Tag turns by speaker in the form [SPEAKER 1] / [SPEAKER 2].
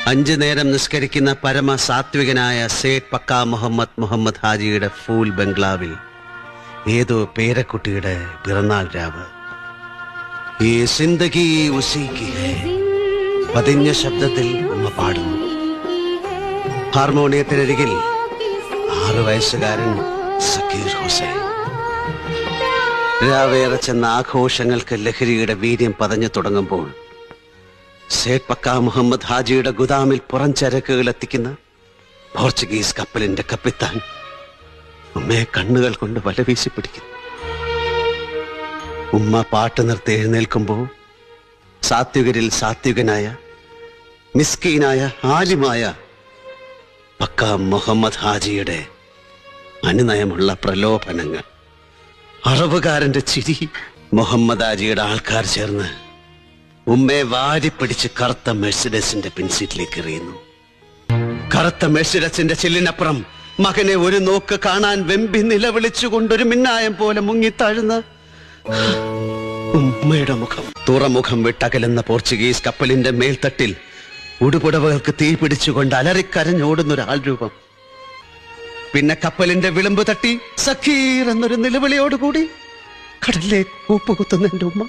[SPEAKER 1] 5 നേരം നിസ്കരിക്കുന്ന പരമ സാത്വികനായ സേഠ് പക്കാ മുഹമ്മദ് ഹാജിയുടെ ഫൂൽ ബംഗ്ലാവിൽ ഏതോ പേരക്കുട്ടിയുടെ പിറന്നാൾ രാവ്. ഈ സിന്ദഗി ഉസിക്ക് ഹൈ പതിഞ്ഞ ശബ്ദത്തിൽ ഉമ്മ പാടുന്നു. ഹാർമോണിയത്തിനരികിൽ 6 വയസ്സുകാരൻ സക്കീർ ഹുസൈൻ. രാവേറെ ചെന്ന ആഘോഷങ്ങൾക്ക് ലഹരിയുടെ വീര്യം പതഞ്ഞു തുടങ്ങുമ്പോൾ സേഠ് പക്കാ മുഹമ്മദ് ഹാജിയുടെ ഗുദാമിൽ പുറംചരക്കുകൾ എത്തിക്കുന്ന പോർച്ചുഗീസ് കപ്പലിന്റെ കപ്പിത്താൻ ഉമ്മയെ കണ്ണുകൾ കൊണ്ട് വലവീശി പിടിക്കുന്നു. ഉമ്മ പാട്ട് നിർത്തി എഴുന്നേൽക്കുമ്പോൾ സാത്വികരിൽ സാത്വികനായ മിസ്കീനായ ആലിമായ പക്കാ മുഹമ്മദ് ഹാജിയുടെ അനുനയമുള്ള പ്രലോഭനങ്ങൾ, അറവുകാരന്റെ ചിരി. മുഹമ്മദ് ഹാജിയുടെ ആൾക്കാർ ചേർന്ന് ഉമ്മയെ വാരിപ്പിടിച്ച് കറുത്ത മെഴ്സിഡസിന്റെ പിൻസീറ്റിലേക്ക് എറിയുന്നു. കറുത്ത മെഴ്സിഡസിന്റെ ചില്ലിനപ്പുറം മകനെ ഒരു നോക്ക് കാണാൻ വെമ്പി നിലവിളിച്ചുകൊണ്ടൊരു മിന്നായം പോലെ മുങ്ങിത്താഴുന്ന ഉമ്മയുടെ മുഖം. തുറമുഖം വിട്ടകലുന്ന പോർച്ചുഗീസ് കപ്പലിന്റെ മേൽത്തട്ടിൽ ഉടുപുടവകൾക്ക് തീ പിടിച്ചുകൊണ്ട് അലറിക്കരഞ്ഞോടുന്നൊരാൾ രൂപം. പിന്നെ കപ്പലിന്റെ വിളിമ്പ് തട്ടി സഖീർ എന്നൊരു നിലവിളിയോടുകൂടി കടലിലേക്ക് കൂപ്പുകുത്തുന്ന എന്റെ ഉമ്മ.